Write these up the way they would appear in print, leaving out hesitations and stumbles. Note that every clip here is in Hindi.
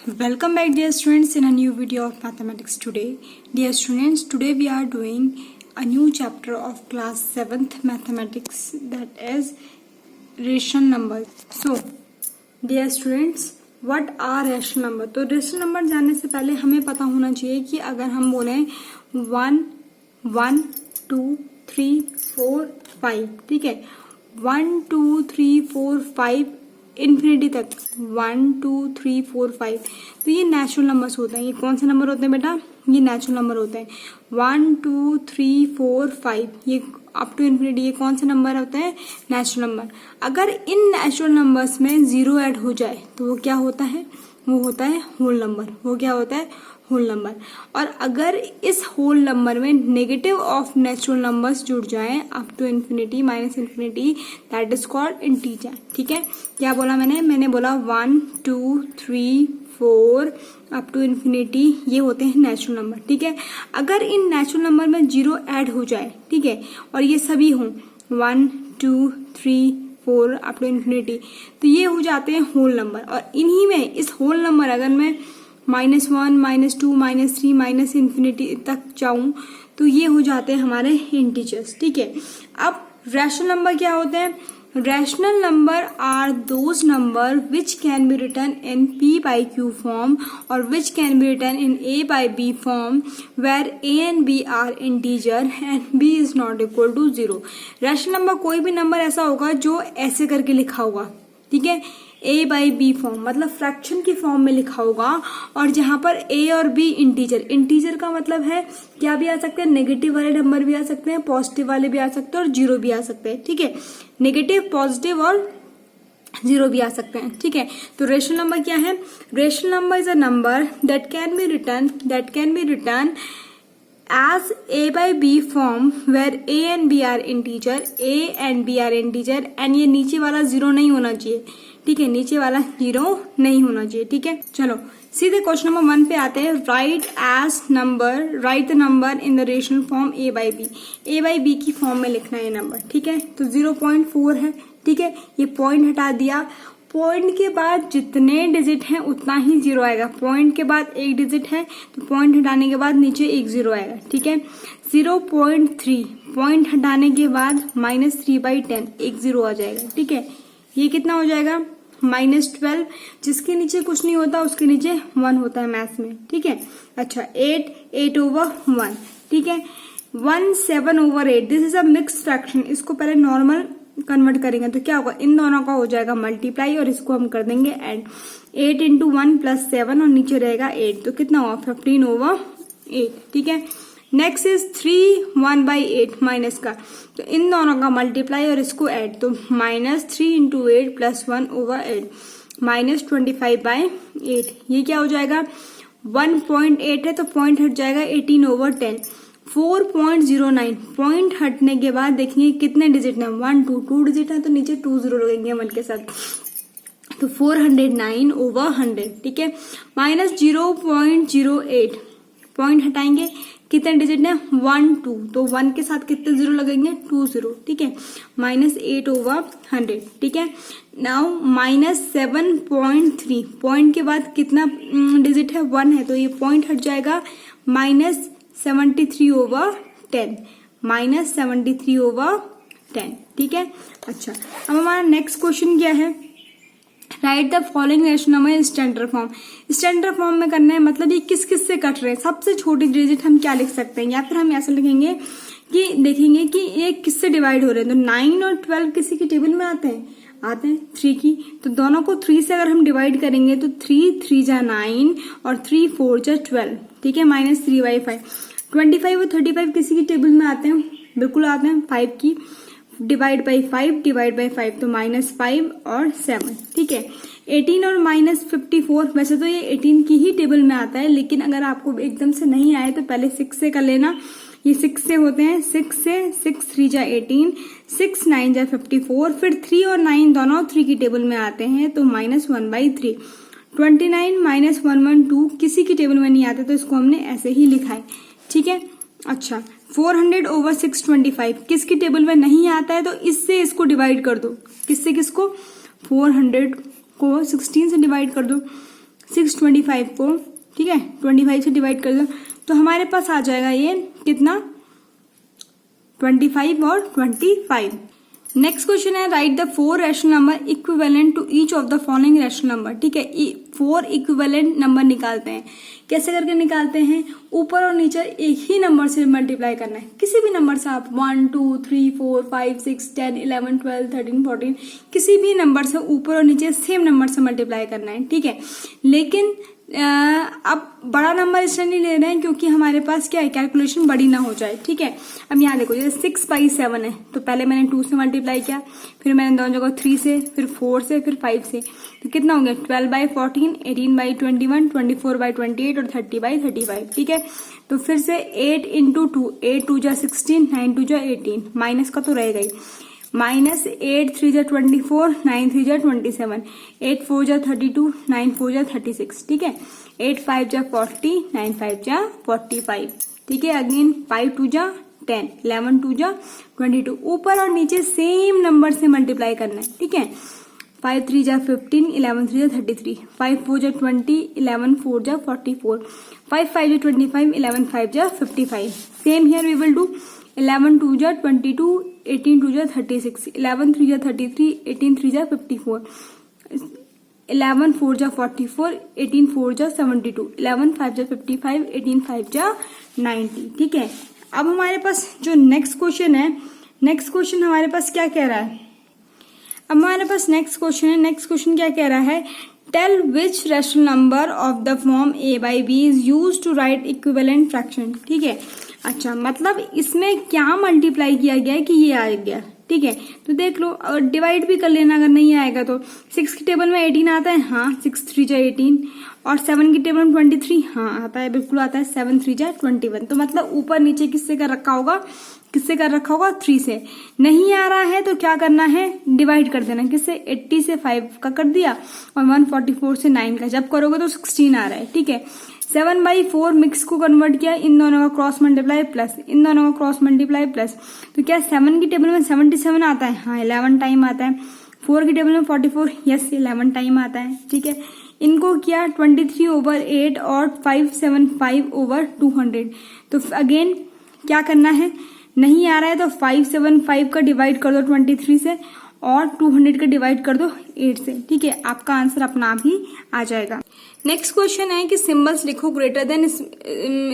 Welcome back, dear students, in a new video of mathematics today. Dear students, today we are doing a new chapter of class 7th mathematics, that is rational numbers. So, dear students, what are rational number? तो rational number जानने से पहले हमें पता होना चाहिए कि अगर हम बोले 1, 1, 2, 3, 4, 5, ठीक है, 1, 2, 3, 4, 5 इन्फिनिटी तक 1, 2, 3, 4, 5, तो ये नेचुरल नंबर्स होते हैं। ये कौन से नंबर होते हैं बेटा? ये नेचुरल नंबर होते हैं। 1, 2, 3, 4, 5 ये अप टू इन्फिनिटी, ये कौन से नंबर होते हैं? Natural number. अगर इन नेचुरल नंबर्स में जीरो ऐड हो जाए तो वो क्या होता है? वो होता है होल नंबर। वो क्या होता है? Whole number. और अगर इस होल नंबर में नेगेटिव ऑफ नेचुरल नंबर्स जुड़ जाएं up to infinity minus infinity, that is called integer. ठीक है, क्या बोला मैंने बोला 1, 2, 3, 4 अप टू इन्फिनिटी, ये होते हैं नेचुरल नंबर। ठीक है, अगर इन नेचुरल नंबर में जीरो ऐड हो जाए, ठीक है, और ये सभी हों 1, 2, 3, 4 अप टू इन्फिनिटी, तो ये हो जाते हैं होल नंबर। और इन्हीं में इस होल नंबर अगर मैं -1, -2, -3 माइनस इन्फिनिटी तक जाऊं तो ये हो जाते हैं हमारे इंटीजर्स। ठीक है, अब रैशनल नंबर क्या होते हैं? Rational number are those number which can be written in p/q form और which can be written in a/b form where a and b are integer and b is not equal to 0। Rational number कोई भी नंबर ऐसा होगा जो ऐसे करके लिखा होगा, ठीक है, a/b फॉर्म मतलब फ्रैक्शन की फॉर्म में लिखा होगा, और जहां पर a और b इंटीजर का मतलब है क्या भी आ सकते हैं? नेगेटिव वाले नंबर भी आ सकते हैं, पॉजिटिव वाले भी आ सकते हैं और जीरो भी आ सकते हैं। ठीक है, नेगेटिव, पॉजिटिव और जीरो भी आ सकते हैं। ठीक है, तो रेशनल नंबर क्या है? Rational number is a number that can be return as a/b form where a and b are integer, and ये नीचे वाला जीरो नहीं होना चाहिए। ठीक है, नीचे वाला जीरो नहीं होना चाहिए। ठीक है, चलो सीधे क्वेश्चन नंबर 1 पे आते हैं। Right the number in the rational form a/b की फॉर्म में लिखना है ये नंबर। ठीक है, तो 0.4 है। ठीक है, ये पॉइंट हटा दिया। पॉइंट के बाद जितने डिजिट हैं उतना ही जीरो आएगा। पॉइंट के बाद एक डिजिट है तो पॉइंट हटाने के बाद नीचे एक जीरो आएगा। ठीक है, 0.3 पॉइंट हटाने के बाद -3/10 एक जीरो आ जाएगा। ठीक है, ये कितना हो जाएगा? -12। जिसके नीचे कुछ नहीं होता उसके नीचे 1 होता है मैथ्स में। ठीक है, अच्छा 8/1। ठीक है, 1/7/8 this is a mix fraction. इसको पहले नॉर्मल कन्वर्ट करेंगे तो क्या होगा? इन दोनों का हो जाएगा मल्टीप्लाई और इसको हम कर देंगे ऐड। 8 × 1 + 7 और नीचे रहेगा 8, तो कितना हुआ? 15/8। ठीक है, नेक्स्ट इज 3/1/8 माइनस का, तो इन दोनों का मल्टीप्लाई और इसको ऐड, तो -3 × 8 + 1/8 -25/8। ये क्या हो जाएगा? 1.8 है तो पॉइंट हट जाएगा 18/10। 4.09 पॉइंट हटने के बाद देखेंगे कितने डिजिट हैं? 1, 2 डिजिट है तो नीचे 2 जीरो लगेंगे 1 के साथ, तो 409/100। ठीक है, -0.08 पॉइंट हटाएंगे, कितने डिजिट हैं? 1, 2, तो 1 के साथ कितने जीरो लगेंगे? 2 जीरो। ठीक है, -8/100। ठीक है, नाउ -7.3 पॉइंट के बाद कितना डिजिट है? 1 है, तो ये पॉइंट हट जाएगा -73/10 -73/10। ठीक है, अच्छा अब हमारा नेक्स्ट क्वेश्चन क्या है? Write the following rational number in standard form. Standard form में करना है मतलब ये किस किस से कट रहे हैं। सबसे छोटी डिजिट हम क्या लिख सकते हैं, या फिर हम ऐसा लिखेंगे कि देखेंगे कि ये किससे डिवाइड हो रहे हैं। तो 9 और 12 किसी की टेबल में आते हैं 3 की, तो दोनों को 3 से अगर हम डिवाइड करेंगे तो 3 3 जा 9 और 3 4 जा 12। ठीक है, -3/5। 25 और 35 किसी की टेबल में आते हैं? बिल्कुल आते हैं। 5 की डिवाइड बाई 5 तो -5 और 7। ठीक है, 18 और -54 वैसे तो ये 18 की ही टेबल में आता है, लेकिन अगर आपको एकदम से नहीं आए तो पहले 6 से कर लेना। ये 6 से होते हैं, 6 से 6 3 जा 18, 6 9 जा 54, फिर 3 और 9 दोनों 3 की टेबल में आते हैं तो -1/3। 29 -112 किसी की टेबल में नहीं आते तो इसको हमने ऐसे ही लिखा है। ठीक है, अच्छा 400/625 किसकी टेबल में नहीं आता है तो इससे इसको डिवाइड कर दो। किससे किसको? 400 को 16 से डिवाइड कर दो। 625 को, ठीक है, 25 से डिवाइड कर दो तो हमारे पास आ जाएगा ये कितना, 25 और 25। नेक्स्ट क्वेश्चन है write the 4 rational number equivalent to each of the following rational number. ठीक है, 4 इक्विवेलेंट नंबर निकालते हैं। कैसे करके निकालते हैं, ऊपर और नीचे एक ही नंबर से मल्टीप्लाई करना है, किसी भी नंबर से आप 1 2 3 4 5 6 10 11 12 13 14 किसी भी नंबर से ऊपर और नीचे सेम नंबर से मल्टीप्लाई करना है। ठीक है, लेकिन अब बड़ा नंबर इसलिए नहीं ले रहे हैं क्योंकि हमारे पास क्या है, कैलकुलेशन बड़ी ना हो जाए। ठीक है, अब यहाँ देखो जैसे 6/7 है तो पहले मैंने 2 से मल्टीप्लाई किया, फिर मैंने दोनों जगह 3 से, फिर 4 से, फिर 5 से, तो कितना हो गया 12/14, 18/21, 24/28 और 30/35। ठीक है, तो फिर से 8 × 2, 8 2 जा 16, 9 2 जा 18, माइनस का तो रहेगा ही, माइनस 8 3 जा 24, 9 3 जा 27, 8 4 जा 32, 9 4 जा 36। ठीक है, 8 5 जा 40, 9 5 जा 45। ठीक है, अगेन 5 2 जा 10, 11 2 जा 22, ऊपर और नीचे सेम नंबर से मल्टीप्लाई करना है। ठीक है, 5 3 जा 15, 11 3 जा 33, 5 4 जा 20, 11 4 जा 44, 5 5 जा 25, 11 5 जा 55। Same here we will do 11 2 जा 22, 18 2 जा 36, 11 3 जा 33, 18 3 जा 54, 11 4 जा 44, 18 4 जा 72, 11 5 जा 55, 18 5 जा 90। ठीक है, अब हमारे पास जो नेक्स्ट क्वेश्चन है, नेक्स्ट क्वेश्चन हमारे पास क्या कह रहा है, अब हमारे पास नेक्स्ट क्वेश्चन है, नेक्स्ट क्वेश्चन क्या कह रहा है, tell which rational number of the form a/b is use to write equivalent fraction. ठीक है, अच्छा मतलब इसमें क्या मल्टीप्लाई किया गया है कि ये आ गया। ठीक है, तो देख लो, और डिवाइड भी कर लेना अगर नहीं आएगा तो। 6 की टेबल में 18 आता है, हाँ 6 3 जा 18, और 7 की टेबल में 23, हाँ आता है, बिल्कुल आता है, 7 3 जा 21। तो मतलब ऊपर नीचे किससे कर रखा होगा, किससे कर रखा होगा, 3 से। नहीं आ रहा है तो क्या करना है, डिवाइड कर देना, किससे, 80 से 5 का कर दिया और 144 से 9 का, जब करोगे तो 16 आ रहा है। ठीक है, 7/4 मिक्स को कन्वर्ट किया, इन दोनों का क्रॉस मल्टीप्लाई प्लस, इन दोनों का क्रॉस मल्टीप्लाई प्लस, तो क्या 7 की टेबल में 77 आता है, हाँ 11 टाइम आता है। 4 की टेबल में 44, यस 11 टाइम आता है। ठीक है, इनको किया 23/8 और 575/200। तो अगेन क्या करना है, नहीं आ रहा है तो 575 का डिवाइड कर दो 23 से और 200 का डिवाइड कर दो 8 से। ठीक है, आपका आंसर अपना आप ही आ जाएगा। नेक्स्ट क्वेश्चन है कि सिंबल्स लिखो ग्रेटर देन,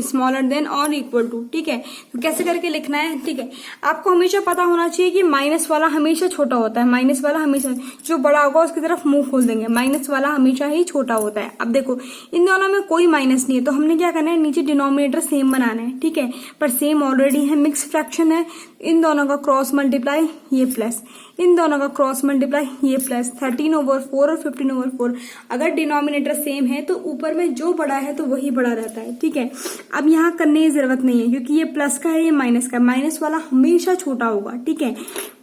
स्मॉलर देन और इक्वल टू। ठीक है, तो कैसे करके लिखना है। ठीक है, आपको हमेशा पता होना चाहिए कि माइनस वाला हमेशा छोटा होता है, माइनस वाला हमेशा, जो बड़ा होगा उसकी तरफ मुंह खोल देंगे, माइनस वाला हमेशा ही छोटा होता है। अब देखो इन दोनों में कोई माइनस नहीं है तो हमने क्या करना है, नीचे डिनोमिनेटर सेम बनाना है। ठीक है, पर सेम ऑलरेडी है, मिक्स फ्रैक्शन है, इन दोनों का क्रॉस मल्टीप्लाई, ये प्लस, इन दोनों का क्रॉस मल्टीप्लाई, ये प्लस, 13/4 और 15/4। अगर डिनोमिनेटर सेम है तो ऊपर में जो बड़ा है तो वही बड़ा रहता है। ठीक है, अब यहाँ करने की जरूरत नहीं है क्योंकि ये प्लस का है, ये माइनस का, माइनस वाला हमेशा छोटा होगा। ठीक है,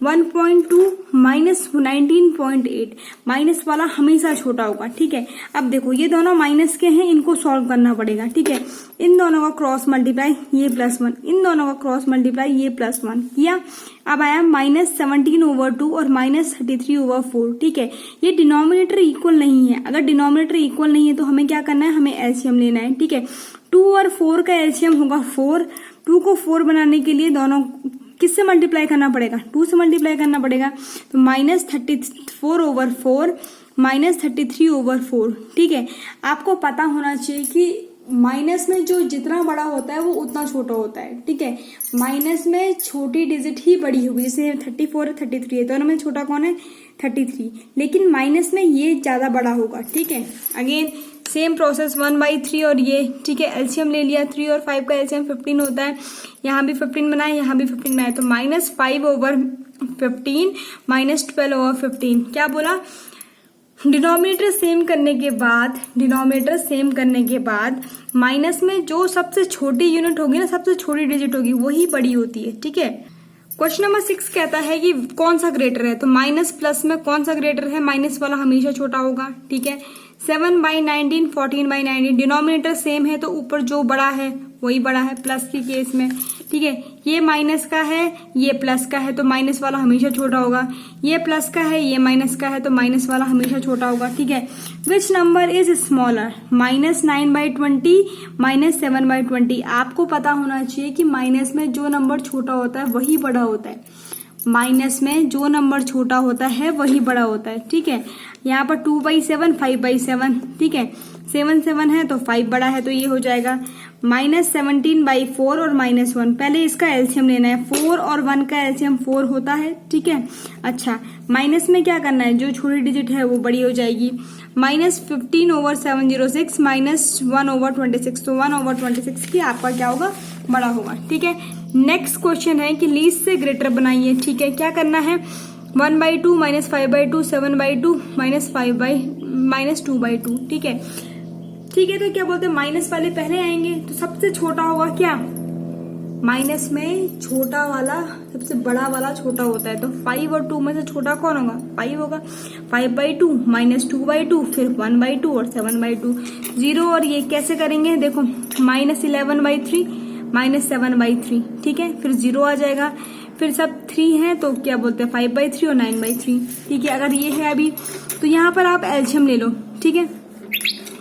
1.2 माइनस 19.8, माइनस वाला हमेशा छोटा होगा। ठीक है, अब देखो ये दोनों माइनस के हैं, इनको सॉल्व करना पड़ेगा। ठीक है, इन दोनों का क्रॉस मल्टीप्लाई, ये +1, इन दोनों का क्रॉस मल्टीप्लाई, ये +1 किया। अब आया -17/2 और -33/4। ठीक है, ये डिनोमिनेटर इक्वल नहीं है, अगर डिनोमिनेटर इक्वल नहीं है तो हमें क्या करना है, हमें एलसीएम लेना है। ठीक है, 2 और 4 का एलसीएम होगा 4, 2 को 4 बनाने के लिए दोनों किससे मल्टीप्लाई करना पड़ेगा, 2 से मल्टीप्लाई करना पड़ेगा, तो -34/4 -33/4। ठीक है, आपको पता होना चाहिए कि माइनस में जो जितना बड़ा होता है वो उतना छोटा होता है। ठीक है, माइनस में छोटी डिजिट ही बड़ी होगी, जैसे 34 है 33 है, दोनों में छोटा कौन है 33, लेकिन माइनस में ये ज्यादा बड़ा होगा। ठीक है, अगेन सेम प्रोसेस 1/3 और ये। ठीक है, एलसीएम ले लिया, 3 और 5 का एलसीएम 15 होता है, यहाँ भी 15 बनाए, यहाँ भी 15 बनाए, तो -5/15 -12/15। क्या बोला, डिनोमिनेटर सेम करने के बाद माइनस में जो सबसे छोटी यूनिट होगी ना, सबसे छोटी डिजिट होगी वही बड़ी होती है। ठीक है, क्वेश्चन नंबर 6 कहता है कि कौन सा ग्रेटर है, तो माइनस प्लस में कौन सा ग्रेटर है, माइनस वाला हमेशा छोटा होगा। ठीक है, 7/19 14/19, डिनोमिनेटर सेम है तो ऊपर जो बड़ा है वही बड़ा है प्लस के केस में, ठीक है। ये माइनस का है, ये प्लस का है, तो माइनस वाला हमेशा छोटा होगा। ये प्लस का है, ये माइनस का है, तो माइनस वाला हमेशा छोटा होगा, ठीक है। Which number is smaller, -9/20 -7/20। आपको पता होना चाहिए कि माइनस में जो नंबर छोटा होता है वही बड़ा होता है, माइनस में जो नंबर छोटा होता है वही बड़ा होता है, ठीक है। यहाँ पर 2/7 5/7, ठीक है। 7 है तो 5 बड़ा है, तो ये हो जाएगा -17/4 और -1। पहले इसका एलसीएम लेना है, 4 और 1 का एलसीएम 4 होता है, ठीक है। अच्छा, माइनस में क्या करना है, जो छोटी डिजिट है वो बड़ी हो जाएगी। -15/706 -1/26, तो 1/26 की आपका क्या होगा, बड़ा होगा, ठीक है। नेक्स्ट क्वेश्चन है कि लीस्ट से ग्रेटर बनाइए, ठीक है। क्या करना है, 1/2 -5/2 7/2 -2/2, ठीक है। ठीक है, तो क्या बोलते हैं, माइनस वाले पहले आएंगे, तो सबसे छोटा होगा क्या, माइनस में छोटा वाला सबसे बड़ा वाला छोटा होता है, तो 5 और 2 में से छोटा कौन होगा, 5 होगा। 5/2 -2/2 फिर 1/2 और 7/2। 0 और ये कैसे करेंगे, देखो -11/3 -7/3, ठीक है। फिर 0 आ जाएगा, फिर सब 3 है तो क्या बोलते हैं 5/3 और 9/3, ठीक है। अगर ये है अभी तो यहाँ पर आप एलसीएम ले लो, ठीक है।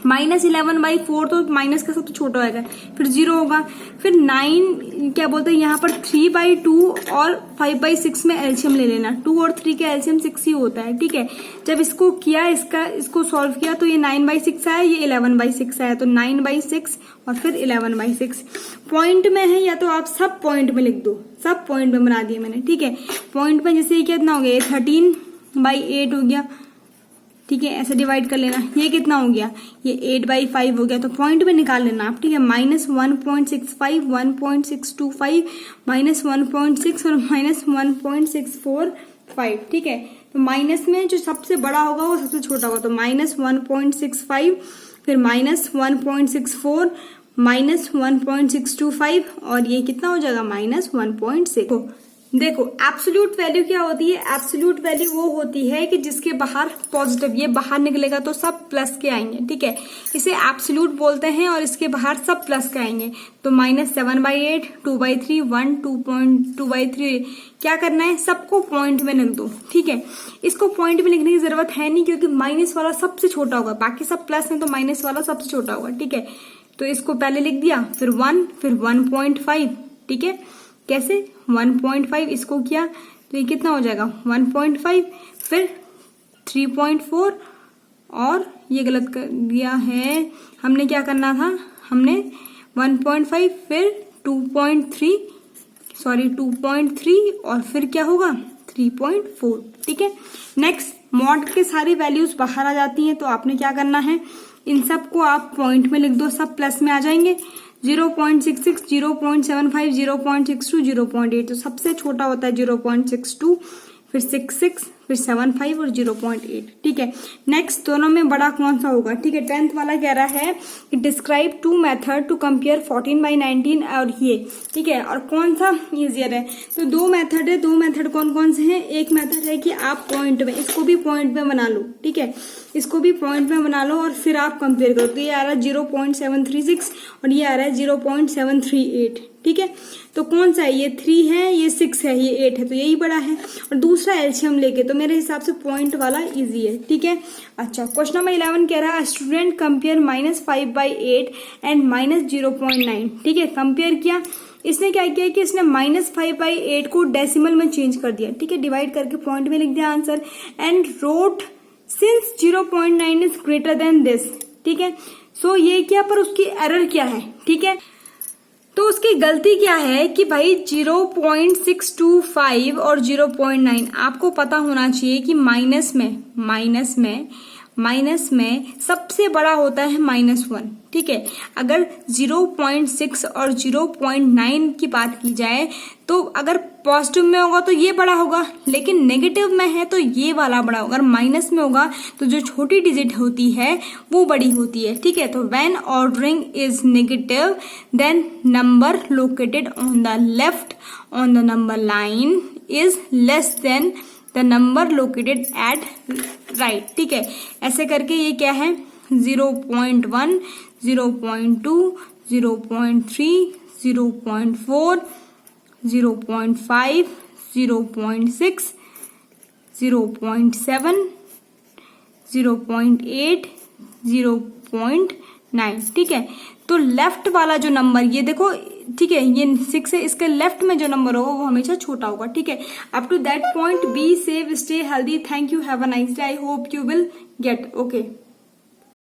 -11/4 तो माइनस का सबसे छोटा होगा, फिर 0 होगा, फिर 9 क्या बोलते हैं यहाँ पर 3/2 और 5/6 में एलसीएम ले लेना। 2 और 3 का एलसीएम 6 ही होता है, ठीक है। जब इसको किया, इसको सॉल्व किया तो ये 9/6 आया, ये 11/6 आया, तो 9/6 और फिर 11/6। पॉइंट में है या तो आप सब पॉइंट में लिख दो, सब पॉइंट में बना दिया मैंने, ठीक है। पॉइंट में जैसे ये कितना हो गया, 13/8 हो गया, ठीक है। ऐसे डिवाइड कर लेना, ये कितना हो गया, ये 8/5 हो गया, तो पॉइंट में निकाल लेना आप, ठीक है। -1.65 1.625 -1.6 और -1.645, ठीक है। तो माइनस में जो सबसे बड़ा होगा वो सबसे छोटा होगा, तो -1.65 फिर -1.64 -1.625 और ये कितना हो जाएगा, -1.6। देखो एब्सोल्यूट वैल्यू क्या होती है, एब्सोल्यूट वैल्यू वो होती है कि जिसके बाहर पॉजिटिव, ये बाहर निकलेगा तो सब प्लस के आएंगे, ठीक है। इसे एब्सोल्यूट बोलते हैं और इसके बाहर सब प्लस के आएंगे। तो -7/8 2/3 1 2.3 क्या करना है, सबको पॉइंट में लिख दो, ठीक है। इसको पॉइंट में लिखने की जरूरत है नहीं क्योंकि माइनस वाला सबसे छोटा होगा, बाकी सब प्लस है तो माइनस वाला सबसे छोटा होगा, ठीक है। तो इसको पहले लिख दिया, फिर 1 फिर 1.5, ठीक है। कैसे 1.5 इसको किया तो ये कितना हो जाएगा 1.5 फिर 3.4 और ये गलत कर दिया है, हमने क्या करना था, हमने 1.5 फिर 2.3 और फिर क्या होगा 3.4, ठीक है। नेक्स्ट मॉड के सारी वैल्यूज बाहर आ जाती हैं तो आपने क्या करना है, इन सब को आप पॉइंट में लिख दो, सब प्लस में आ जाएंगे। 0.66 0.75 0.62 0.8, तो सबसे छोटा होता है 0.62 फिर 66 फिर 75 और 0.8, ठीक है। नेक्स्ट दोनों में बड़ा कौन सा होगा, ठीक है। 10th वाला कह रहा है कि डिस्क्राइब 2 मेथड टू कंपेयर 14/19 और ये, ठीक है। और कौन सा इजियर है, तो 2 मेथड है, 2 मेथड कौन कौन से हैं। एक मेथड है कि आप पॉइंट में, इसको भी पॉइंट में बना लो, ठीक है, इसको भी पॉइंट में बना लो और फिर आप कंपेयर करो। तो ये आ रहा है 0.736 और ये आ रहा है 0.738, ठीक है। तो कौन सा है, ये 3 है, ये 6 है, ये 8 है, तो यही बड़ा है। और दूसरा एलसीएम लेके तो मेरे हिसाब से पॉइंट वाला इजी है, ठीक है। अच्छा, क्वेश्चन नंबर 11 कह रहा है स्टूडेंट कंपेयर -5/8 एंड -0.9, ठीक है। कंपेयर किया, इसने क्या किया कि इसने -5/8 को डेसिमल में चेंज कर दिया, ठीक है, डिवाइड करके पॉइंट में लिख दिया answer and wrote since 0.9 is greater than this, ठीक है। सो ये क्या, पर उसकी एरर क्या है, ठीक है। तो उसकी गलती क्या है कि भाई 0.625 और 0.9 आपको पता होना चाहिए कि माइनस में सबसे बड़ा होता है -1, ठीक है। अगर 0.6 और 0.9 की बात की जाए तो अगर पॉजिटिव में होगा तो ये बड़ा होगा, लेकिन नेगेटिव में है तो ये वाला बड़ा होगा। अगर माइनस में होगा तो जो छोटी डिजिट होती है वो बड़ी होती है, ठीक है। तो when ordering is negative then number located on the left on the number line is less than the number located at right, ठीक है। ऐसे करके ये क्या है, 0.1, 0.2, 0.3, 0.4, 0.5, 0.6, 0.7, 0.8, 0.9। ठीक है, तो लेफ्ट वाला जो नंबर ये देखो, ठीक है, ये 6 है, इसके लेफ्ट में जो नंबर होगा वो हमेशा छोटा होगा। ठीक है, up to that point be safe, stay healthy, thank you, have a nice day, I hope you will get. Okay.